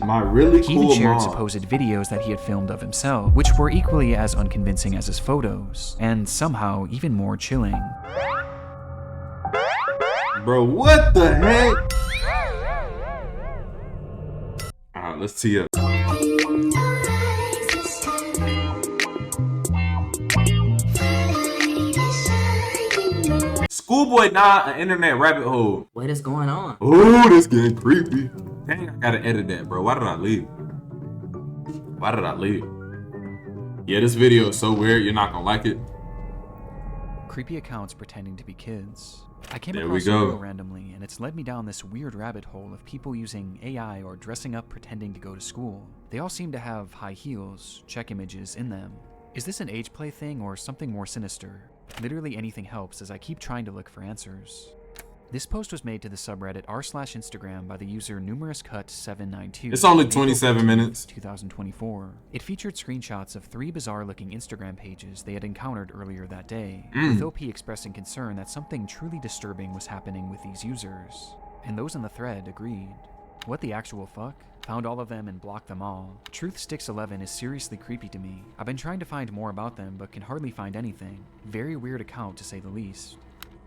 My really He cool even shared mom. supposed videos that he had filmed of himself, which were equally as unconvincing as his photos, and somehow even more chilling. Bro, what the heck? Alright, let's tee up. Schoolboy9, an internet rabbit hole. What is going on? Oh, this getting creepy. Dang, I gotta edit that, bro. Why did I leave? Why did I leave? Yeah, this video is so weird, you're not gonna like it. Creepy accounts pretending to be kids. I came There across we a go. video randomly, and it's led me down this weird rabbit hole of people using AI or dressing up pretending to go to school. They all seem to have high heels, check images in them. Is this an age play thing or something more sinister? Literally anything helps as I keep trying to look for answers. This post was made to the subreddit r/Instagram by the user numerouscut792. It's only 27 minutes. 2024. It featured screenshots of 3 bizarre-looking Instagram pages they had encountered earlier that day, Mm. with OP expressing concern that something truly disturbing was happening with these users. And those in the thread agreed. What the actual fuck? Found all of them and blocked them all. Truthsticks11 is seriously creepy to me. I've been trying to find more about them but can hardly find anything. Very weird account to say the least.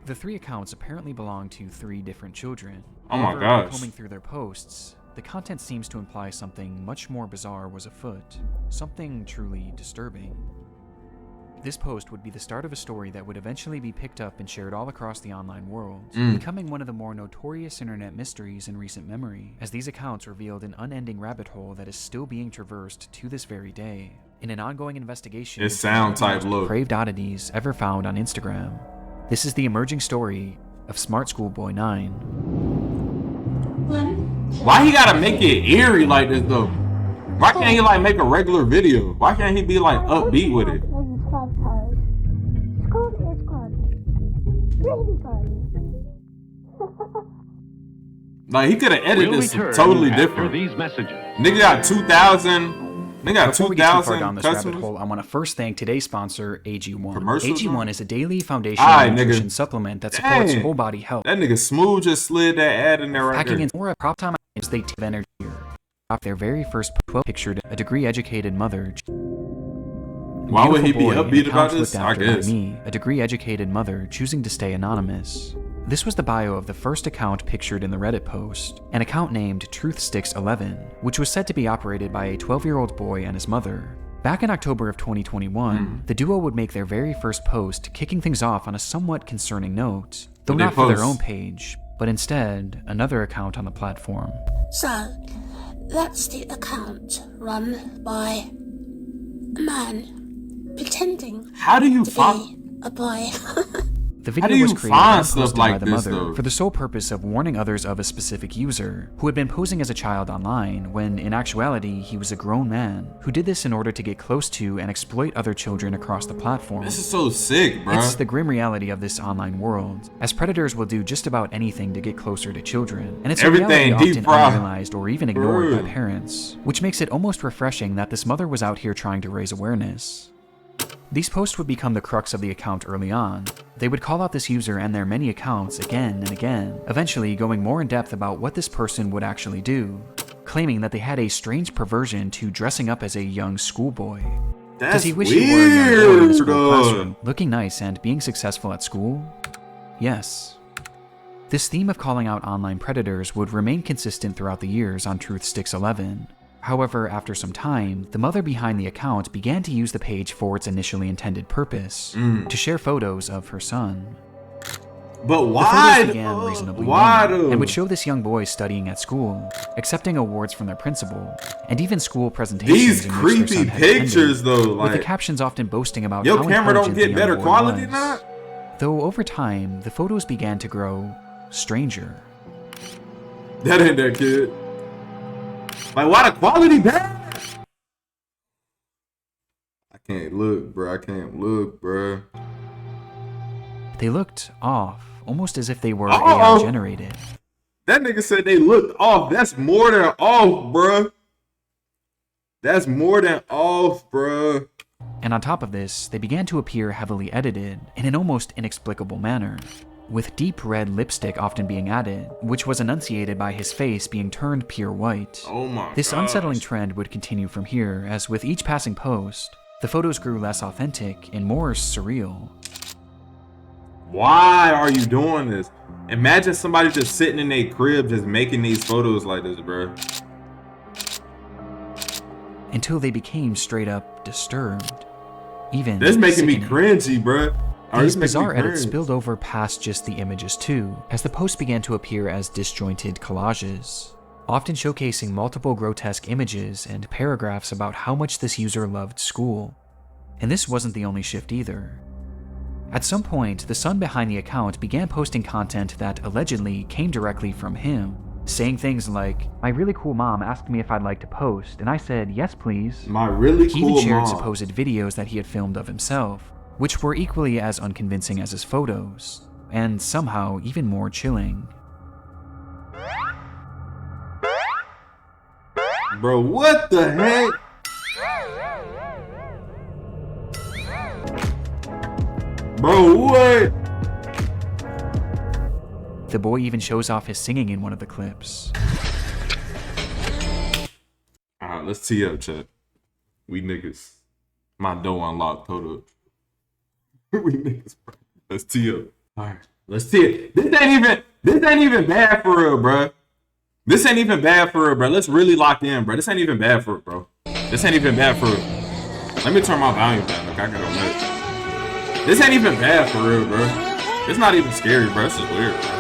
The 3 accounts apparently belong to 3 different children. Oh my However, gosh. combing through their posts, the content seems to imply something much more bizarre was afoot. Something truly disturbing. This post would be the start of a story that would eventually be picked up and shared all across the online world, becoming one of the more notorious internet mysteries in recent memory, as these accounts revealed an unending rabbit hole that is still being traversed to this very day. In an ongoing investigation, It sound type low. depraved oddities ever found on Instagram. This is the emerging story of Smartschoolboy9. Why he gotta make it eerie like this though? Why can't he like make a regular video? Why can't he be like upbeat with it? School is closed. Really closed. Like he could have edited We'll this return totally after different. these messages. Nigga got 2,000. Nigga got Before we get too far 2,000 down this rabbit customers. hole, I want to first thank today's sponsor, AG1. Commercials, AG1 man? is a daily foundational Aight, nutrition nigga. supplement that supports Dang. whole body health. That nigga Smooth just slid that ad in there right Packing there. in more prop time items they give energy. Dropped their very first post pictured a degree-educated mother. Why would he be Beautiful boy in upbeat about accounts this? looked I after by guess. me, a degree-educated mother choosing to stay anonymous. This was the bio of the first account pictured in the Reddit post, an account named Truthsticks11, which was said to be operated by a 12-year-old boy and his mother. Back in October of 2021, the duo would make their very first post, kicking things off on a somewhat concerning note, though What'd they not for their post? own page, but instead another account on the platform. So, that's the account run by a man pretending How do you to find? be a boy. The How do video was you created find and stuff posted like by the this, mother though? for the sole purpose of warning others of a specific user who had been posing as a child online when in actuality he was a grown man who did this in order to get close to and exploit other children across the platform. This is so sick, bro. It's the grim reality of this online world, as predators will do just about anything to get closer to children, and it's a Everything reality deep often fried. unrealized or even ignored by Bro. parents, which makes it almost refreshing that this mother was out here trying to raise awareness. These posts would become the crux of the account early on. They would call out this user and their many accounts again and again, eventually going more in depth about what this person would actually do, claiming that they had a strange perversion to dressing up as a young schoolboy. That's Does he wish he were a young boy in the weird. school classroom, looking nice and being successful at school? Yes. This theme of calling out online predators would remain consistent throughout the years on Truthsticks11. However, after some time, the mother behind the account began to use the page for its initially intended purpose, to share photos of her son. But The why? photos began reasonably Why young, though? and would show this young boy studying at school, accepting awards from their principal, and even school presentations These in which their creepy son had pictures, attended, though, with the like captions often boasting about your how camera don't intelligent get the young better boy quality, was. not? Though over time, the photos began to grow stranger. That ain't that kid. Like, why the quality bad? I can't look, bro. I can't look, bro. They looked off, almost as if they were Uh-oh. AI generated. That nigga said they looked off. That's more than off, bro. That's more than off, bro. And on top of this, they began to appear heavily edited in an almost inexplicable manner. with deep red lipstick often being added, which was enunciated by his face being turned pure white. Oh my This gosh. unsettling trend would continue from here, as with each passing post, the photos grew less authentic and more surreal. Why are you doing this? Imagine somebody just sitting in their crib just making these photos like this, bro. Until they became straight up disturbed. Even This making me sickening. cringy, bro. These bizarre edits spilled over past just the images too, as the posts began to appear as disjointed collages, often showcasing multiple grotesque images and paragraphs about how much this user loved school. And this wasn't the only shift either. At some point, the son behind the account began posting content that allegedly came directly from him, saying things like, "My really cool mom asked me if I'd like to post, and I said, yes please." My really He cool even shared mom. supposed videos that he had filmed of himself, which were equally as unconvincing as his photos, and somehow even more chilling. Bro, what the heck? Bro, what? The boy even shows off his singing in one of the clips. Alright, let's tee up, chat. We niggas. My door unlocked, hold up. We niggas, bro. Let's tee up. Alright, let's tee it. This ain't even bad for real, bro. This ain't even bad for real, bro. Let's really lock in, bro. This ain't even bad for it, bro. This ain't even bad for real. Let me turn my volume down. Look, I got a minute. This ain't even bad for real, bro. It's not even scary, bro. This is weird, bro.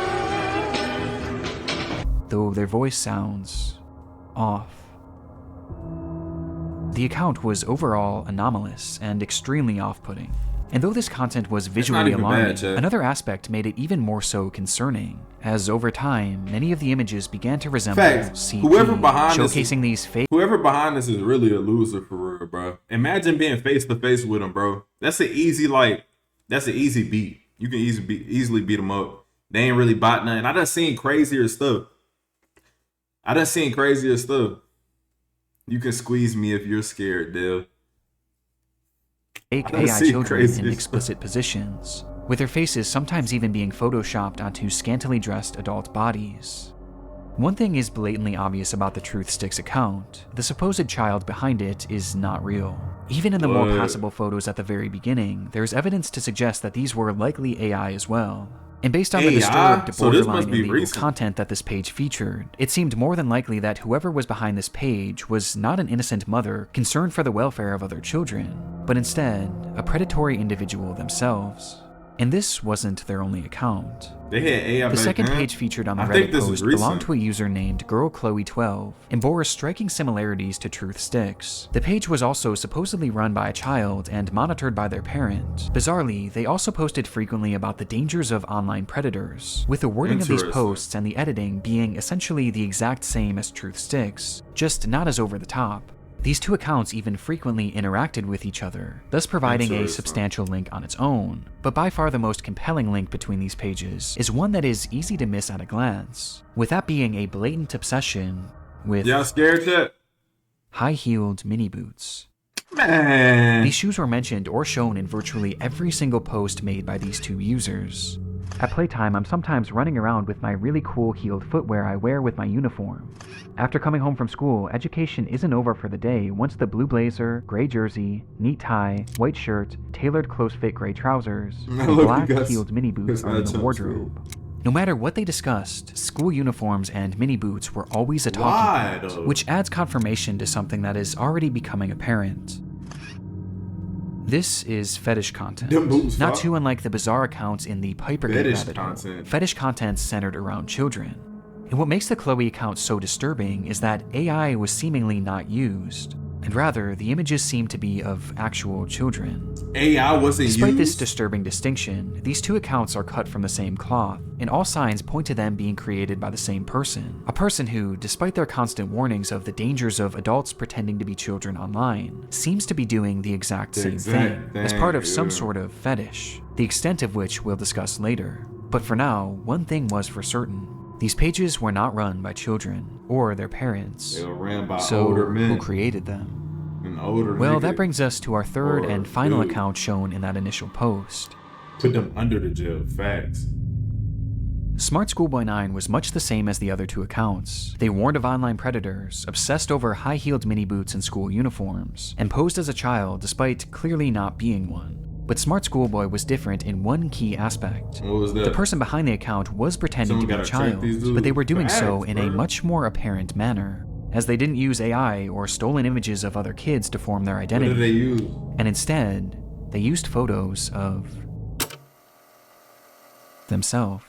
Though their voice sounds off. The account was overall anomalous and extremely off-putting. And though this content was visually even alarming, bad, Chad. another aspect made it even more so concerning, as over time, many of the images began to resemble Facts. CG, Whoever behind this showcasing these fake Whoever behind this is really a loser for real, bro. Imagine being face to face with him, bro. That's an easy beat. You can easily beat them up. They ain't really bought nothing. I done seen crazier stuff. You can squeeze me if you're scared, Dale. fake I AI see children crazy in stuff. explicit positions, with their faces sometimes even being photoshopped onto scantily dressed adult bodies. One thing is blatantly obvious about the Truth Sticks account: the supposed child behind it is not real. Even in the more What? passable photos at the very beginning, there's evidence to suggest that these were likely AI as well. And based on the AI? disturbed, So this borderline must be illegal recent. content that this page featured, it seemed more than likely that whoever was behind this page was not an innocent mother concerned for the welfare of other children, but instead, a predatory individual themselves. And this wasn't their only account. They had AI The back second then. page featured on the I think Reddit this is post recent. belonged to a user named GirlChloe12 and bore striking similarities to Truth Sticks. The page was also supposedly run by a child and monitored by their parent. Bizarrely, they also posted frequently about the dangers of online predators, with the wording of these Interesting. posts and the editing being essentially the exact same as Truth Sticks, just not as over the top. These two accounts even frequently interacted with each other, thus providing a Interesting. substantial link on its own. But by far the most compelling link between these pages is one that is easy to miss at a glance, with that being a blatant obsession with Y'all scared yet? high-heeled mini boots. Man. These shoes were mentioned or shown in virtually every single post made by these two users. At playtime, I'm sometimes running around with my really cool heeled footwear I wear with my uniform. After coming home from school, education isn't over for the day once the blue blazer, gray jersey, neat tie, white shirt, tailored close-fit gray trousers, and Look, you black guys- heeled mini boots guys are in got the wardrobe. No matter what they discussed, school uniforms and mini boots were always a Why, talking though? point, which adds confirmation to something that is already becoming apparent. This is fetish content, Them boots, not fuck. too unlike the bizarre accounts in the Pipergate Fetish rabbit hole. content. Fetish content centered around children. And what makes the Chloe account so disturbing is that AI was seemingly not used, and rather the images seem to be of actual children. AI wasn't Despite used? this disturbing distinction, these two accounts are cut from the same cloth, and all signs point to them being created by the same person. A person who, despite their constant warnings of the dangers of adults pretending to be children online, seems to be doing the exact same thing, as part of some yeah. sort of fetish, the extent of which we'll discuss later. But for now, one thing was for certain. These pages were not run by children, or their parents. They were ran by So, older men. who created them? An older Well, nigga. that brings us to our third Or and final dude. account shown in that initial post. Put them under the jail. Facts. Smartschoolboy9 was much the same as the other two accounts. They warned of online predators, obsessed over high-heeled mini boots and school uniforms, and posed as a child despite clearly not being one. But Smart Schoolboy was different in one key aspect. What was that? The person behind the account was pretending to be a child, but they were doing so in a much more apparent manner, as they didn't use AI or stolen images of other kids to form their identity. What did they use? And instead, they used photos of themselves.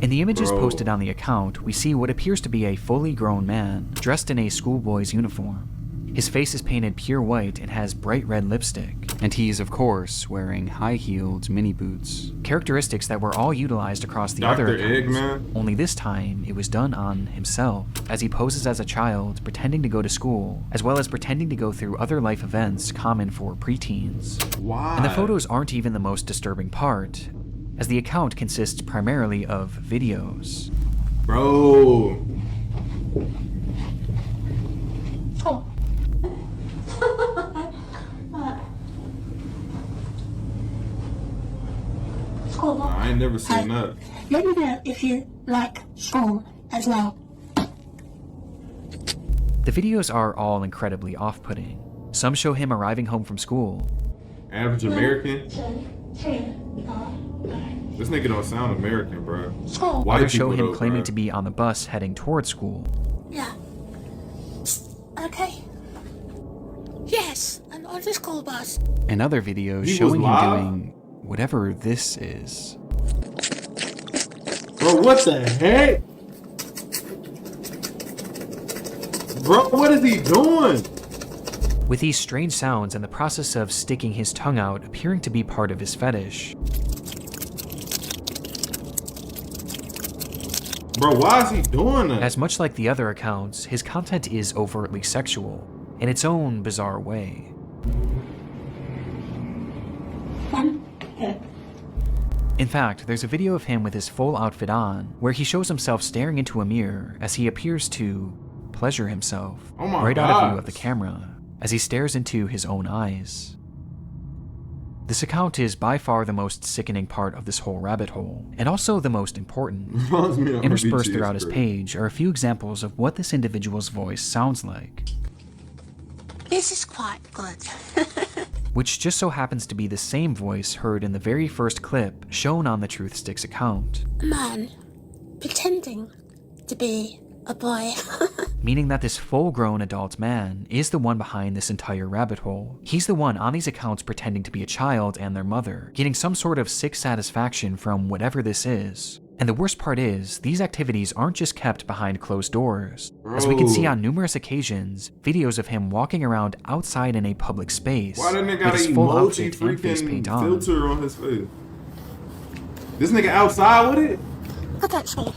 In the images posted on the account, we see what appears to be a fully grown man, dressed in a schoolboy's uniform. His face is painted pure white and has bright red lipstick, and he is of course wearing high-heeled mini boots. Characteristics that were all utilized across the other accounts, only this time it was done on himself, as he poses as a child pretending to go to school, as well as pretending to go through other life events common for preteens. Why? And the photos aren't even the most disturbing part, as the account consists primarily of videos. Bro. Oh. School. I ain't never seen that. Let me know if you like school as well. The videos are all incredibly off-putting. Some show him arriving home from school. Average American? This nigga don't sound American, bro. Others show him claiming to be on the bus heading towards school. Yeah. Okay. Yes, I'm on the school bus. And other videos He showing was him live? doing whatever this is. Bro, what the heck? Bro, what is he doing? With these strange sounds and the process of sticking his tongue out appearing to be part of his fetish. Bro, why is he doing that? As much like the other accounts, his content is overtly sexual, in its own bizarre way. In fact, there's a video of him with his full outfit on, where he shows himself staring into a mirror as he appears to pleasure himself right out of view of the camera, as he stares into his own eyes. This account is by far the most sickening part of this whole rabbit hole, and also the most important. Interspersed throughout his page are a few examples of what this individual's voice sounds like. This is quite good. Which just so happens to be the same voice heard in the very first clip shown on the Truth Sticks account. A man pretending to be a boy. Meaning that this full-grown adult man is the one behind this entire rabbit hole. He's the one on these accounts pretending to be a child and their mother, getting some sort of sick satisfaction from whatever this is. And the worst part is, these activities aren't just kept behind closed doors. As we can see on numerous occasions, videos of him walking around outside in a public space with his full outfit and face paint on. Filter on his face. This nigga outside with it? Look at me.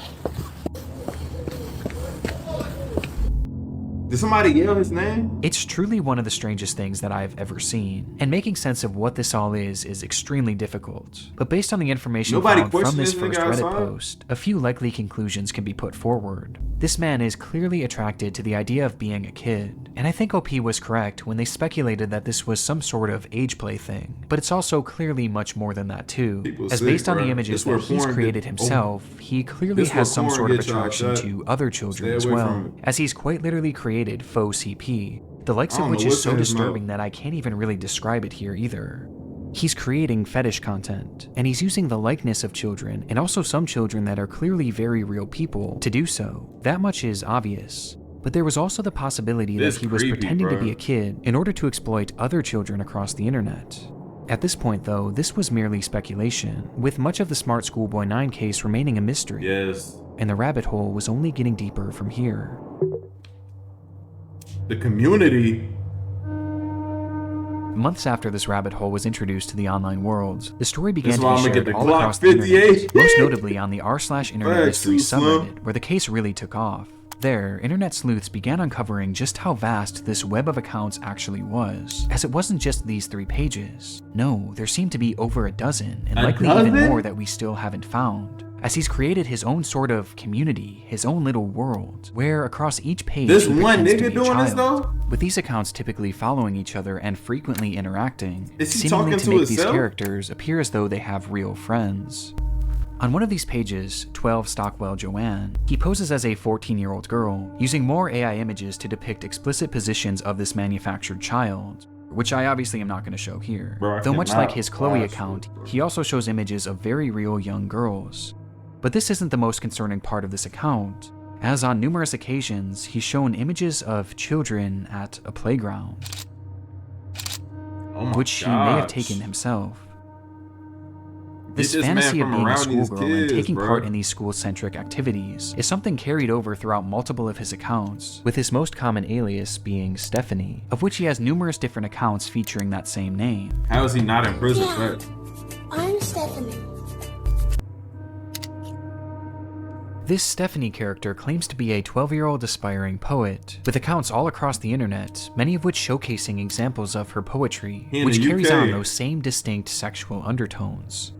Did somebody yell his name? It's truly one of the strangest things that I've ever seen, and making sense of what this all is extremely difficult. But based on the information found from this first Reddit post, a few likely conclusions can be put forward. This man is clearly attracted to the idea of being a kid, and I think OP was correct when they speculated that this was some sort of age play thing, but it's also clearly much more than that too, as based on the images that he's created himself, he clearly has some sort of attraction to other children as well, as he's quite literally created faux CP, the likes of which is so disturbing that I can't even really describe it here either. He's creating fetish content, and he's using the likeness of children, and also some children that are clearly very real people, to do so. That much is obvious. But there was also the possibility that he was pretending to be a kid in order to exploit other children across the internet. At this point though, this was merely speculation, with much of the Smartschoolboy9 case remaining a mystery. Yes. And the rabbit hole was only getting deeper from here. The community. Months after this rabbit hole was introduced to the online world, the story began to be shared all Glock across the 58. internet, most notably on the r/internet mystery subreddit, where the case really took off. There, internet sleuths began uncovering just how vast this web of accounts actually was, as it wasn't just these 3 pages. No, there seemed to be over a dozen, and likely even more that we still haven't found. as he's created his own sort of community, his own little world, where across each page This he one pretends to nigga be a doing this child, though? with these accounts typically following each other and frequently interacting, Is he seemingly talking to to make these himself? characters appear as though they have real friends. On one of these pages, 12 Stockwell Joanne, he poses as a 14-year-old girl, using more AI images to depict explicit positions of this manufactured child, which I obviously am not going to show here. Bro, I Though much cannot like his Chloe watch account, this, bro. he also shows images of very real young girls. But this isn't the most concerning part of this account, as on numerous occasions he's shown images of children at a playground, Oh my which he may have gosh. taken himself. Get This fantasy of man from being a around these schoolgirl and kids, taking bro. part in these school-centric activities is something carried over throughout multiple of his accounts, with his most common alias being Stephanie, of which he has numerous different accounts featuring that same name. How is he not in prison? Yeah. Right? I'm Stephanie. This Stephanie character claims to be a 12-year-old aspiring poet, with accounts all across the internet, many of which showcasing examples of her poetry, In which the carries UK. on those same distinct sexual undertones.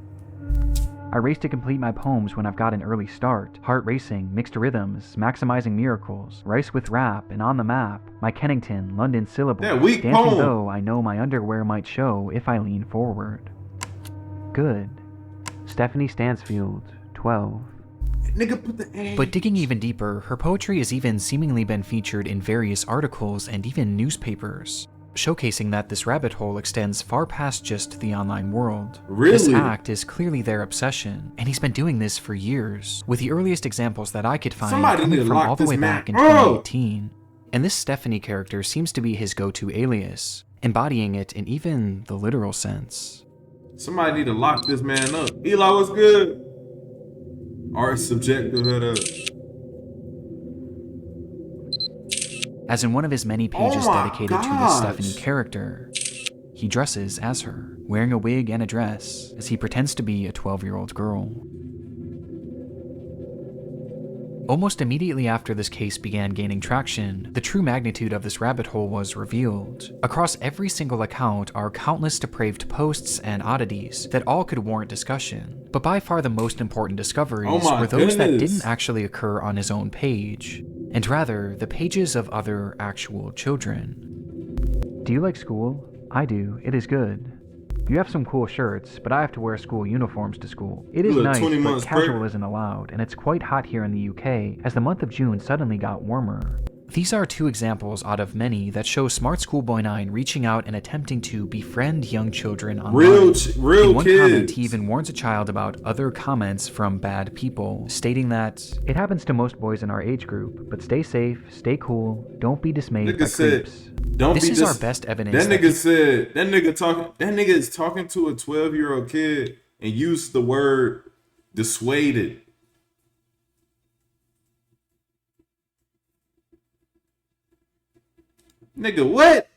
I race to complete my poems when I've got an early start. Heart racing, mixed rhythms, maximizing miracles, rice with rap, and on the map. My Kennington, London syllable. That weak Dancing poem. though, I know my underwear might show if I lean forward. Good. Stephanie Stansfield, 12. Nigga, put the A. But digging even deeper, her poetry has even seemingly been featured in various articles and even newspapers, showcasing that this rabbit hole extends far past just the online world. This Really? act is clearly their obsession, and he's been doing this for years, with the earliest examples that I could find Somebody need coming to from lock all the this way man back in up. 2018. And this Stephanie character seems to be his go-to alias, embodying it in even the literal sense. Somebody need to lock this man up. Eli, what's good? Art subjective head up. As in one of his many pages Oh my dedicated to this gosh. Stephanie character, he dresses as her, wearing a wig and a dress, as he pretends to be a 12-year-old girl. Almost immediately after this case began gaining traction, the true magnitude of this rabbit hole was revealed. Across every single account are countless depraved posts and oddities that all could warrant discussion, but by far the most important discoveries Oh my were those that goodness. didn't actually occur on his own page, and rather the pages of other actual children. Do you like school? I do. It is good. You have some cool shirts, but I have to wear school uniforms to school. It is You look nice, 20 but months casual pregnant. isn't allowed, and it's quite hot here in the UK, as the month of June suddenly got warmer. These are two examples out of many that show Smartschoolboy9 reaching out and attempting to befriend young children online. Real In one comment, kids. he even warns a child about other comments from bad people, stating that, "It happens to most boys in our age group, but stay safe, stay cool, don't be dismayed Nigga by said, creeps." don't This be is dis- our best evidence That that nigga said, that nigga is talking to a 12-year-old kid and used the word dissuaded. Nigga, what?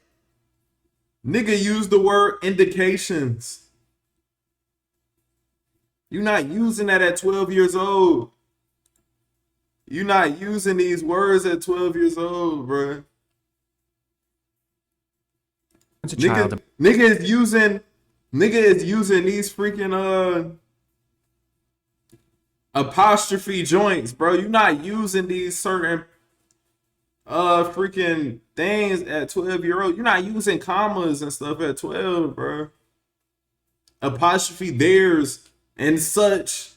Nigga used the word indications. You're not using that at 12 years old. You're not using these words at 12 years old, bruh. warns a child Nigga is using these freaking apostrophe joints, bro. You're not using these certain freaking things at 12-year-old. You're not using commas and stuff at 12, bro. Apostrophe theirs and such.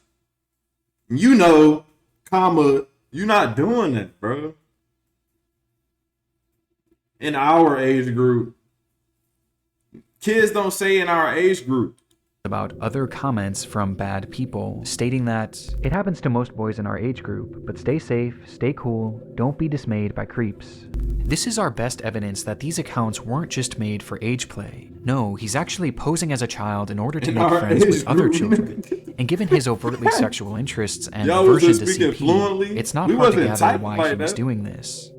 You know, comma, you're not doing that, bro. In our age group. Kids don't say in our age group. about other comments from bad people, stating that, "It happens to most boys in our age group, but stay safe, stay cool, don't be dismayed by creeps." This is our best evidence that these accounts weren't just made for age play. No, he's actually posing as a child in order to In make our friends with age other group. children. And given his overtly sexual interests and Y'all was aversion just to speaking CP, fluently? it's not We hard to wasn't gather typing why like he was that. doing this.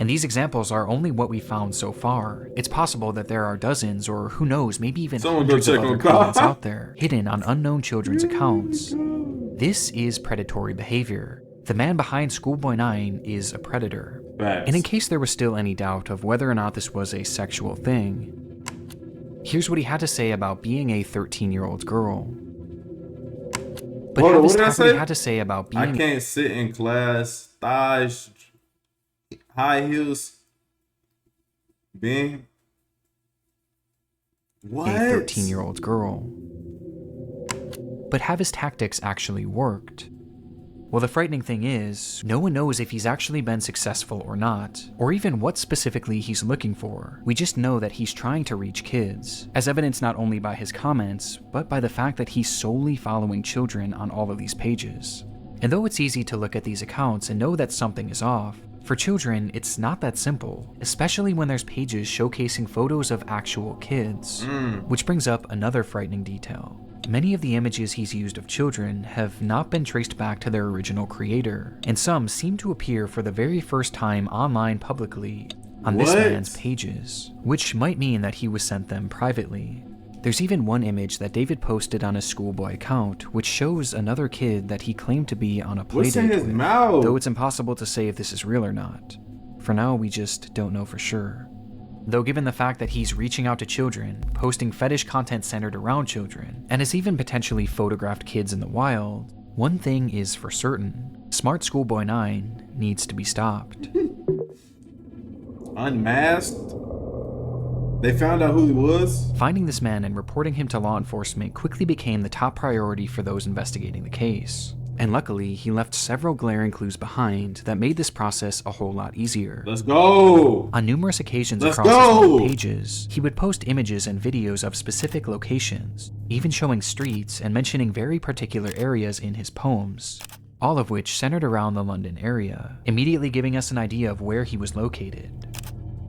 And these examples are only what we found so far. It's possible that there are dozens, or who knows, maybe even Someone go hundreds of check other on Kyle. comments out there, hidden on unknown children's accounts. This is predatory behavior. The man behind Schoolboy9 is a predator. Facts. And in case there was still any doubt of whether or not this was a sexual thing, here's what he had to say about being a 13-year-old girl. But Hold on, Havis what did I Thackeray say? had to say about I being can't sit in class, thighs, high heels, being what? a 13-year-old girl. But Havis' tactics actually worked. Well, the frightening thing is, no one knows if he's actually been successful or not, or even what specifically he's looking for. We just know that he's trying to reach kids, as evidenced not only by his comments, but by the fact that he's solely following children on all of these pages. And though it's easy to look at these accounts and know that something is off, for children, it's not that simple, especially when there's pages showcasing photos of actual kids. Which brings up another frightening detail. Many of the images he's used of children have not been traced back to their original creator, and some seem to appear for the very first time online publicly on this man's pages, which might mean that he was sent them privately. There's even one image that David posted on his schoolboy account, which shows another kid that he claimed to be on a playdate with, though it's impossible to say if this is real or not. For now, we just don't know for sure. Though given the fact that he's reaching out to children, posting fetish content centered around children, and has even potentially photographed kids in the wild, one thing is for certain: Smartschoolboy9 needs to be stopped. Unmasked? They found out who he was? Finding this man and reporting him to law enforcement quickly became the top priority for those investigating the case. And luckily, he left several glaring clues behind that made this process a whole lot easier. Let's go! On numerous occasions across his own pages, he would post images and videos of specific locations, even showing streets and mentioning very particular areas in his poems, all of which centered around the London area, immediately giving us an idea of where he was located.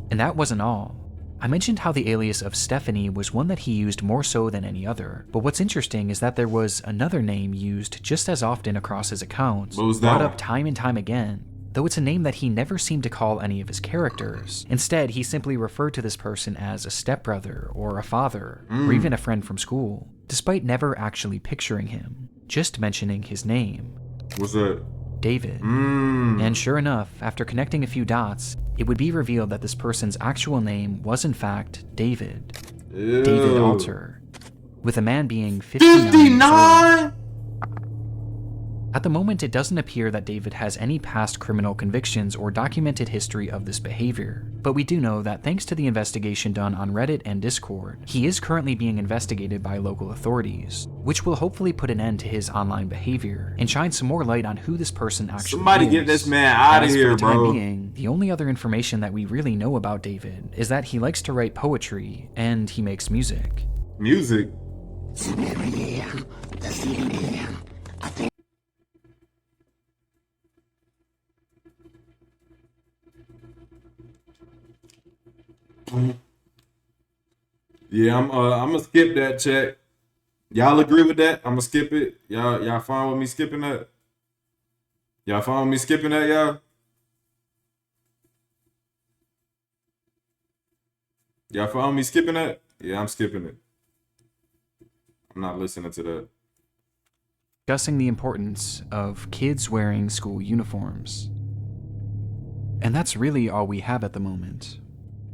And that wasn't all. I mentioned how the alias of Stephanie was one that he used more so than any other, but what's interesting is that there was another name used just as often across his accounts, brought up time and time again, though it's a name that he never seemed to call any of his characters. Instead, he simply referred to this person as a stepbrother or a father, or even a friend from school, despite never actually picturing him, just mentioning his name. What's that? David. And sure enough, after connecting a few dots, it would be revealed that this person's actual name was in fact David. Ew. David Alter, with the man being 59 years old. At the moment, it doesn't appear that David has any past criminal convictions or documented history of this behavior, but we do know that thanks to the investigation done on Reddit and Discord, he is currently being investigated by local authorities, which will hopefully put an end to his online behavior and shine some more light on who this person actually is. Somebody get this man out of here, bro. For the bro. time being, the only other information that we really know about David is that he likes to write poetry and he makes music. Music? Yeah, I'm gonna skip that check. Y'all agree with that? I'm gonna skip it. Y'all fine with me skipping that? Y'all fine with me skipping that, y'all? Y'all fine with me skipping that? Yeah, I'm skipping it. I'm not listening to that. Discussing the importance of kids wearing school uniforms. And that's really all we have at the moment.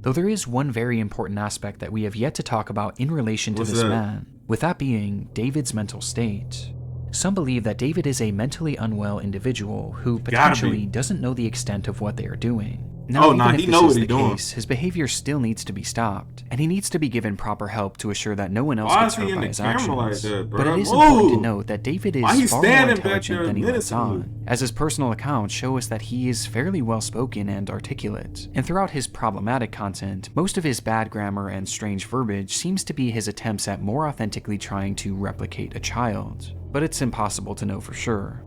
Though there is one very important aspect that we have yet to talk about in relation to this man, with that being David's mental state. Some believe that David is a mentally unwell individual who potentially doesn't know the extent of what they are doing. Now, even if this is the case, his behavior still needs to be stopped, and he needs to be given proper help to assure that no one else gets hurt by his actions. But it is important to note that David is far more intelligent than he lets on, as his personal accounts show us that he is fairly well-spoken and articulate, and throughout his problematic content, most of his bad grammar and strange verbiage seems to be his attempts at more authentically trying to replicate a child. But it's impossible to know for sure.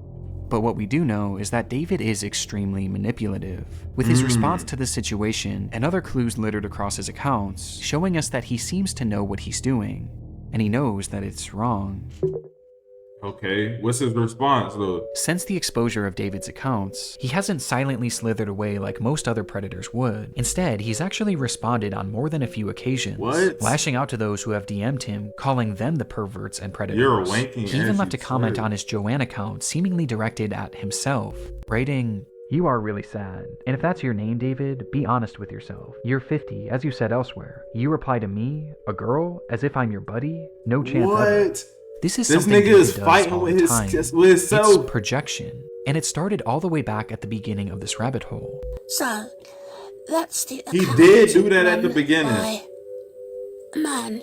But what we do know is that David is extremely manipulative, with his response to the situation and other clues littered across his accounts showing us that he seems to know what he's doing, and he knows that it's wrong. Okay, what's his response though? Since the exposure of David's accounts, he hasn't silently slithered away like most other predators would. Instead, he's actually responded on more than a few occasions, lashing out to those who have DM'd him, calling them the perverts and predators. You're wanking. He even left a comment on his Joanne account seemingly directed at himself, writing, "You are really sad. And if that's your name, David, be honest with yourself. You're 50, as you said elsewhere. You reply to me, a girl, as if I'm your buddy? No chance ever. This is This something nigga David is does fighting all with the his time. just with himself. It's projection, and it started all the way back at the beginning of this rabbit hole. So, that's the He account did do that at the run beginning. by a man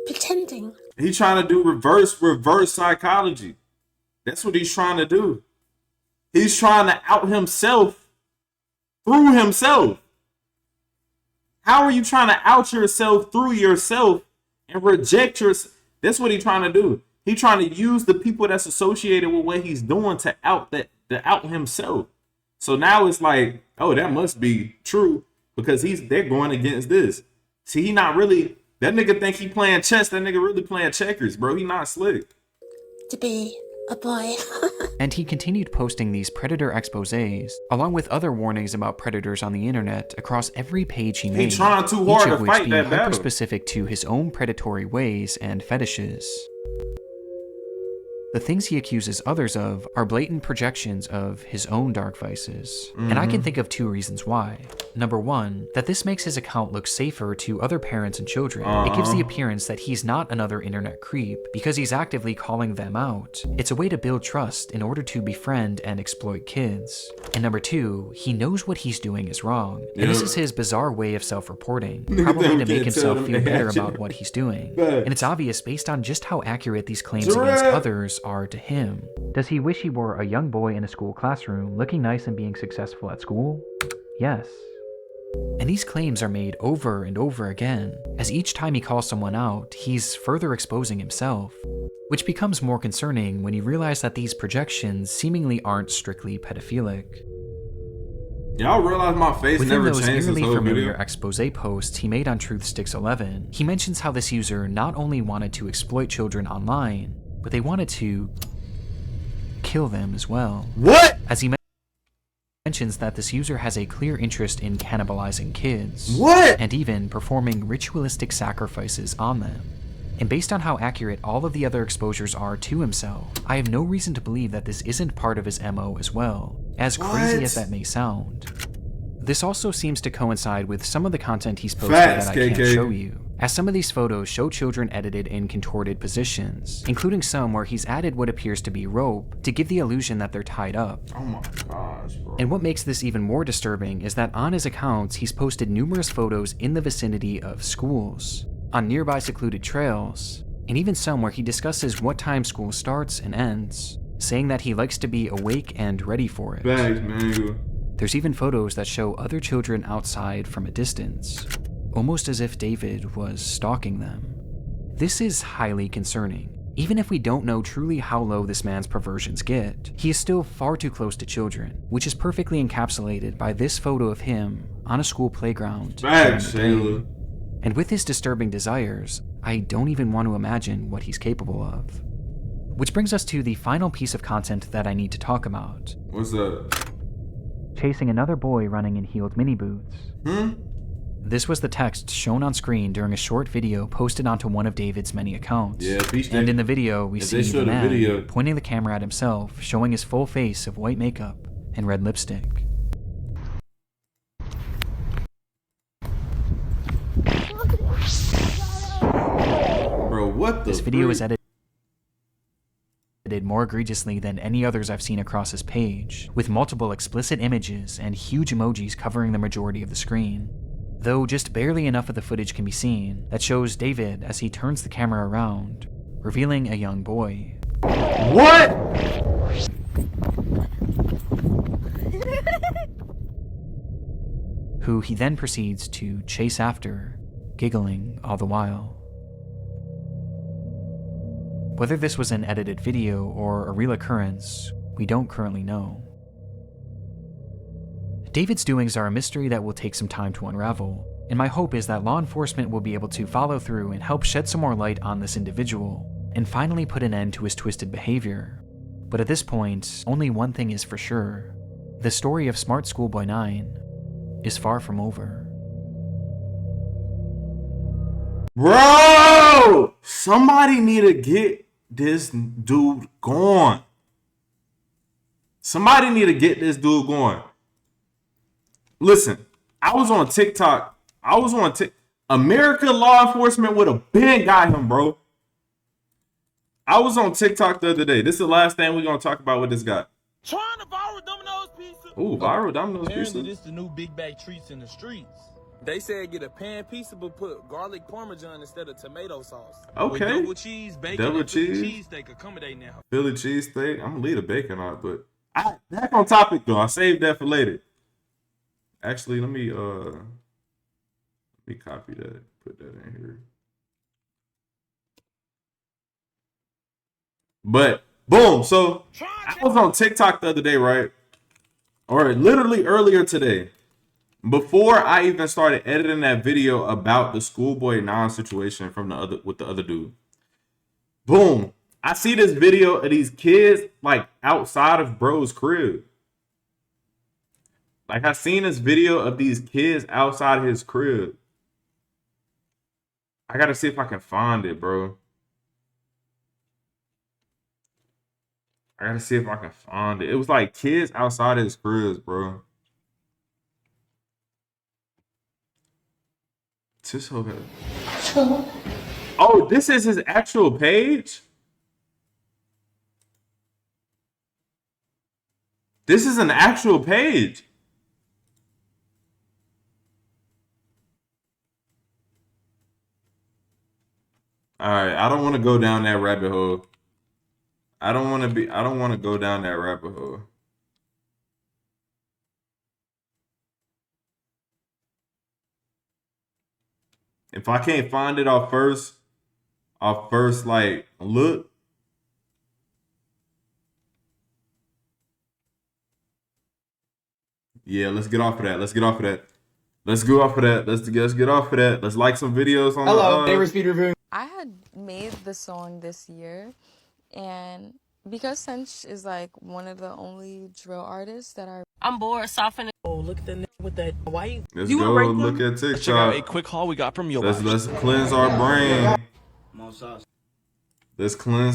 pretending. He trying to do reverse psychology. That's what he's trying to do. He's trying to out himself through himself. How are you trying to out yourself through yourself and reject yourself? That's what he's trying to do. He's trying to use the people that's associated with what he's doing to out himself. So now it's like, oh, that must be true because they're going against this. See, he not really, that nigga think he playing chess. That nigga really playing checkers, bro. He not slick. To be a boy. And he continued posting these predator exposés, along with other warnings about predators on the internet across every page he made. He trying too hard each to of which fight being that battle. hyper-specific to his own predatory ways and fetishes. The things he accuses others of are blatant projections of his own dark vices. And I can think of 2 reasons why. Number 1, that this makes his account look safer to other parents and children. It gives the appearance that he's not another internet creep because he's actively calling them out. It's a way to build trust in order to befriend and exploit kids. And number 2, he knows what he's doing is wrong. And this is his bizarre way of self-reporting, probably to make himself feel better about what he's doing. And it's obvious based on just how accurate these claims against others are to him. Does he wish he were a young boy in a school classroom, looking nice and being successful at school? Yes. And these claims are made over and over again, as each time he calls someone out, he's further exposing himself, which becomes more concerning when you realize that these projections seemingly aren't strictly pedophilic. Y'all realize my face Within never those changed this eerily whole familiar video? expose posts he made on TruthSticks11, he mentions how this user not only wanted to exploit children online, but they wanted to kill them as well. What? As he mentions that this user has a clear interest in cannibalizing kids. What? And even performing ritualistic sacrifices on them. And based on how accurate all of the other exposures are to himself, I have no reason to believe that this isn't part of his MO as well, as crazy as that may sound. This also seems to coincide with some of the content he's posted Facts, that I can't KK. show you, as some of these photos show children edited in contorted positions, including some where he's added what appears to be rope to give the illusion that they're tied up. Oh my gosh, bro. And what makes this even more disturbing is that on his accounts, he's posted numerous photos in the vicinity of schools, on nearby secluded trails, and even some where he discusses what time school starts and ends, saying that he likes to be awake and ready for it. Thanks, man. There's even photos that show other children outside from a distance, almost as if David was stalking them. This is highly concerning. Even if we don't know truly how low this man's perversions get, he is still far too close to children, which is perfectly encapsulated by this photo of him on a school playground. Thanks, Shayla. And with his disturbing desires, I don't even want to imagine what he's capable of. Which brings us to the final piece of content that I need to talk about. What's up? Chasing another boy running in heeled mini boots. This was the text shown on screen during a short video posted onto one of David's many accounts. Yeah, and in the video, we see show the the man video. pointing the camera at himself, showing his full face of white makeup and red lipstick. Bro, what the This video freak? is edited more egregiously than any others I've seen across his page, with multiple explicit images and huge emojis covering the majority of the screen. Though just barely enough of the footage can be seen that shows David as he turns the camera around, revealing a young boy. What? Who he then proceeds to chase after, giggling all the while. Whether this was an edited video or a real occurrence, we don't currently know. David's doings are a mystery that will take some time to unravel, and my hope is that law enforcement will be able to follow through and help shed some more light on this individual, and finally put an end to his twisted behavior. But at this point, only one thing is for sure. The story of Smartschoolboy9 is far from over. Bro! Somebody need to get this dude going. Somebody need to get this dude going. Listen, I was on TikTok. American law enforcement would have been got him, bro. I was on TikTok the other day. This is the last thing we're gonna talk about with this guy. Trying to viral Domino's pizza. Ooh, viral Domino's Apparently, pizza. this the new big bag treats in the streets. They said get a pan pizza, but put garlic parmesan instead of tomato sauce. Okay. With double cheese, bacon, Double and Philly cheese. cheesesteak accommodating that. Philly cheesesteak. I'm gonna leave the bacon out, but back on topic though. I saved that for later. Actually, let me copy that. Put that in here. But boom, so I was on TikTok the other day, right? Or literally earlier today. Before I even started editing that video about the Schoolboy9 situation from the other dude. Boom. I see this video of these kids like outside of bro's crib. Like I seen this video of these kids outside his crib. I gotta see if I can find it, bro. I gotta see if I can find it. It was like kids outside his cribs, bro. Just okay. Oh, this is his actual page? This is an actual page. All right, I don't want to go down that rabbit hole. I don't want to go down that rabbit hole. If I can't find it off first like look. Yeah, let's get off of that. Let's get off of that. Let's go off of that. Let's get off of that. Let's like some videos on Hello, favorite speed review. I had made the song this year, and because Sench is like one of the only drill artists that I'm bored, softening. Oh, look at that with that white. Let's go look at TikTok. Check out a quick haul we got from Yo. Let's cleanse our brain. Let's cleanse